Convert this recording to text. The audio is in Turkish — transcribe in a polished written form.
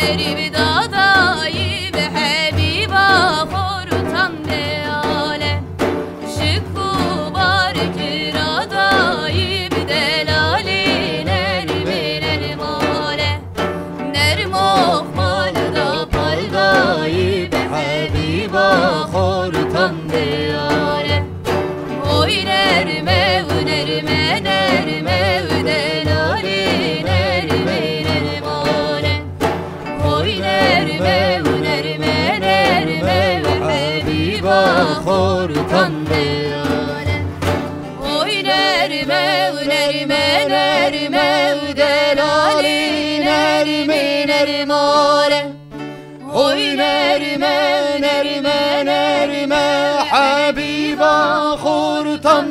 نرم دادایی به حبیبا خورتم دیاله شکو بارک رادایی به دلالی نرم نرماله نرموخ مال دا پالدایی به حبیبا خورتم دیاله oy nerme u nerme nerme u delali nerme nermone oy nerme u nerme nerme u habiba khortan delale oy nerme u nerme nerme u delali nerme nermone oy nerme nerme nerme habiba خورتم